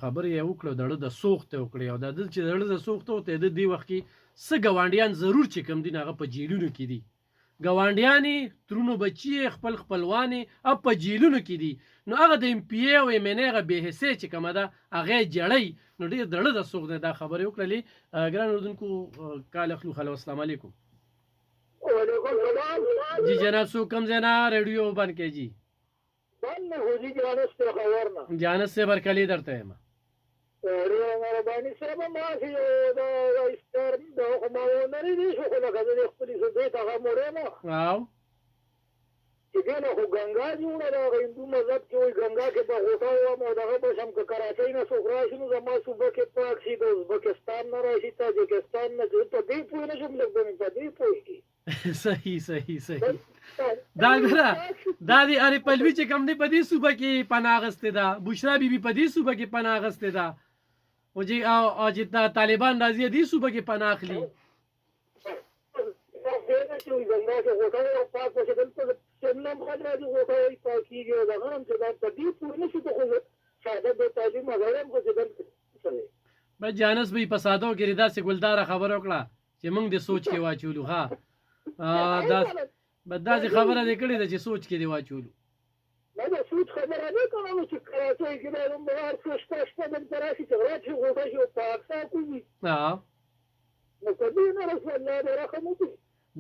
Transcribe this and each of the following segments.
خبرې یې وکړه دړه د سوخت وکړي او د چې دړه د سوخت وته د دې وخت کې څه ګوانډیان ضرور چې کم دي هغه په جیلونو کې دي ګوانډیانې ترونو بچي خپل خپلوانې او په جیلونو کې دي نو هغه د ام پی ای او ام ان ای هغه بې حسې چې کومه ده هغه جړی نو ډېر دړه د سوخت دا خبرې وکړلې ګران اردوونکو کال اخلو خلو السلام علیکم جی جناب سو کم زینا ریڈیو بند کې جی جانس سے برکلی درته یم مهرباني سره ما چې دا استار دا ما ونري دي شو لکه د خپل زوی ته غمره ما او چې دنه خو ګنگا جوړه دا هندو مذهب کې وي ګنگا کې په غوټه و ما دغه به سم کراچۍ نه سو راشي نو زما صوبه کې پاک شي د ازبکستان نه راشي تاجکستان نه ته دې پوه نه شم لګونه په دې پوه کی صحیح دا ګره دا دی اره پلوي چې کم دی په دې صوبه کې پناغسته ده بشرا بیبي په دې صوبه کې پناغسته ده او چې چې طالبان راځي دې صوبه کې پناخلي بس جانس به په سادو کې ردا سي ګلدار خبر وکړه چې موږ د سوچ کې واچولو ها دا بداسي خبره دې کړې ده چې سوچ کې دی واچولو دا سوچ خبره نه کوم چې کراچۍ کې د عمر څه شته د تراشي چې راځي غوټه شو پاکستان کوي نو کله نه رسول الله رحمت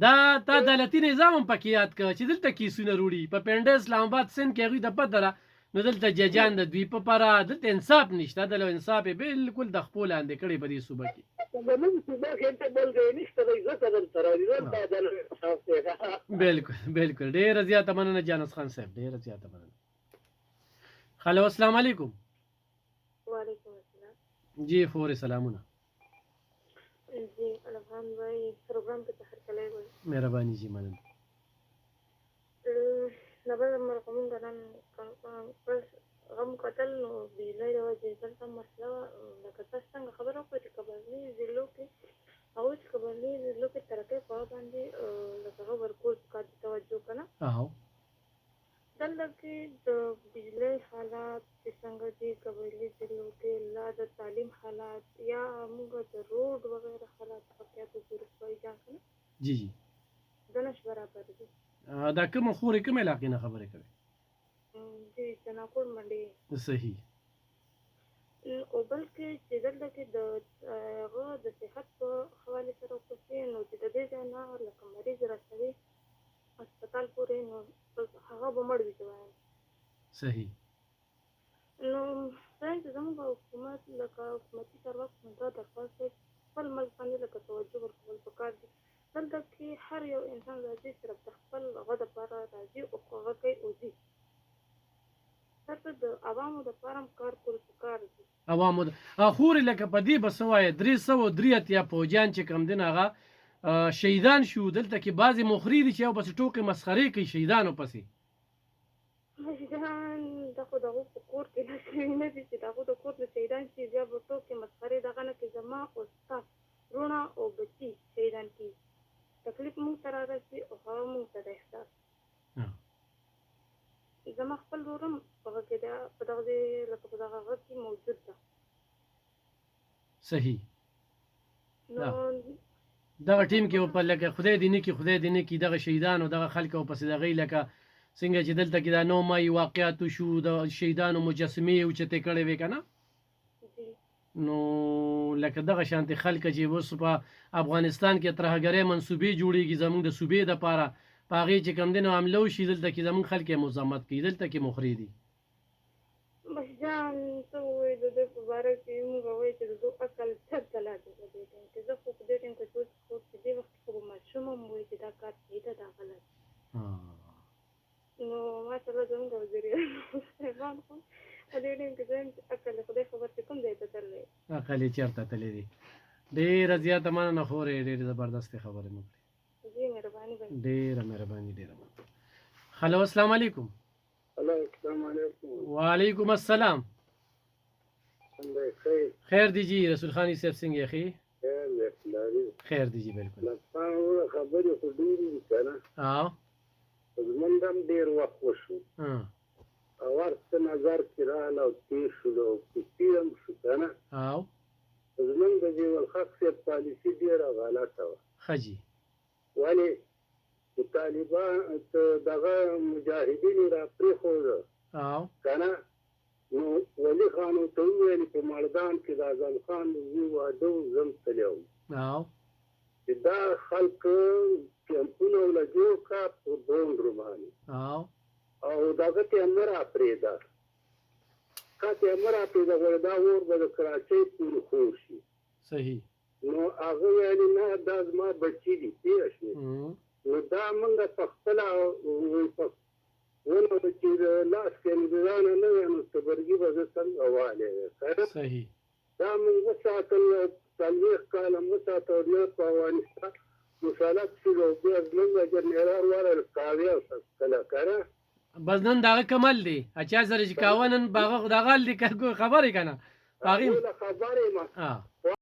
دا تا دولتي نظام پکې یاد کړ چې دلته کیسونه وروړي په پنډه اسلام آباد سند کې هغوی د پدره نو دلته ججان د دوی په پاره دلته انصاف نشته دلته انصاف بالکل د خپل اندې کړي په دې صوبه کې بالکل ډېر زیاته مننه جانس خان صاحب ډېر زیاته مننه هلو السلام علیکم وعلیکم السلام جی فوري سلامونه جی الحمد بھائی پروگرام په تخر کله وي مهرباني جی مننه نبر مرقوم غنن بس غم قتل نو بیلای د وجه دلته مسله لکه تاسو څنګه خبرو کوئ چې قبلي ضلعو کې او چې قبلي ضلعو کې ترکه په باندې لکه ورکول کا توجه کنه دلته کې د بجلی حالات چې څنګه دي قبلي ضلعو کې لا د تعلیم حالات یا موږ د روډ وغیرہ حالات پکې ته ضرورت وای ځکه جی دنش برابر دي دا کوم خوري کوم علاقې نه خبرې کوي جی جناکور منډي صحیح او بلکې چې دلته کې د هغه د صحت په حواله سره کوڅې نو چې د دې نه لکه مریض راځي هسپتال پورې نو هغه به مړ وي صحیح نو څنګه زموږ حکومت لکه حکومتي چارواکو دا درخواست خپل ملک باندې لکه توجه ورکول پکار دي دلته کې هر یو انسان راځي صرف د خپل هغه دپاره راځي او هغه کوي اوځي د عوامو د پاره کار کول پکار دي عوامو خوري لکه په دې بس وای 303 یا فوجان چې کم دین هغه شهیدان شو دلته کې بعضی مخری دي چې او بس ټوکې مسخري کوي شهیدانو پسې شهیدان دغه کور کې نه دي چې دغه د کور د شهیدان چې بیا به ټوکې مسخري دغه نه کې زما او ستا رونه او بچي شهیدان کی تکلیف مونږ ته راځي او هغه مونږ ته د احساس زما خپل ورم هغه کې دا په دغه لکه په دغه غږ کې موجود ده صحیح نو دغه ټیم کې په لکه خدای دې نه کې دغه شهیدان او دغه خلک او پسې دغه لکه څنګه چې دلته کې دا 9 مای واقعات شو د شهیدانو مجسمه او چته کړي وې کنه نو لکه دغه شانتي خلک چې وس په افغانستان کې ترهګرۍ منسوبې جوړیږي زموږ د صوبې د پاره پاغي چې کم دینو عملو شي دلته کې زموږ خلک مزاحمت کوي دلته کې مخری دي بس جان ته وې د دې په اړه کې موږ وایو چې د دوه عقل څه چلاته دي چې زه خو دې ټیم کې څه چې دې وخت خو ماشوم مو چې دا کار دی دا غلط نو ما سره زموږ وزیري روان خو دې ټیم کې زم عقل خدای خبر څه کوم دی ته تللی عقل چیرته تللی دي ډېر زیات مننه خورې ډېر زبردست خبره مو جی مهرباني ډېره مهرباني هلو السلام علیکم السلام علیکم وعلیکم السلام خیر دی جی رسول خانی صاحب څنګه اخی خیر دی جی بالکل خبرې خو ډېرې دي کنه زمونږ هم ډېر وخت وشو او ورته نظر کې راغله او تېر شو او کیسې هم شو الحق سے پالیسی ډیره غلطه وه خجی ولې چې طالبان دغه مجاهدین را پرېښوده او که نه نو ولي خان ورته وویل په مردان کې د اعظم خان د زوی واده و زه هم تللی وم او چې دا خلک کیمپونه وله جوړ کړه په بونډرو باندې او دغه ته یې مه راپرېږده کا ته یې مه راپرېږده غواړي دا اور به د کراچۍ پورې خور شي صحیح نو هغه ویلې نه دا زما بچي دي پوه شوې نو دا موږ په خپله ونه چې د لاس کې انګریزانو نه وی نو تبرګي به زه څنګه والی صحیح دا موږ وساتل 40 کاله مو وساتل نه په افغانستان مسالت شو بیا زموږ جنرال ورل کاوی کله کړه بس نن دغه کمل دی اچا سره چې کاوه نن باغه دغه دی خبرې کنه باغې خبرې ما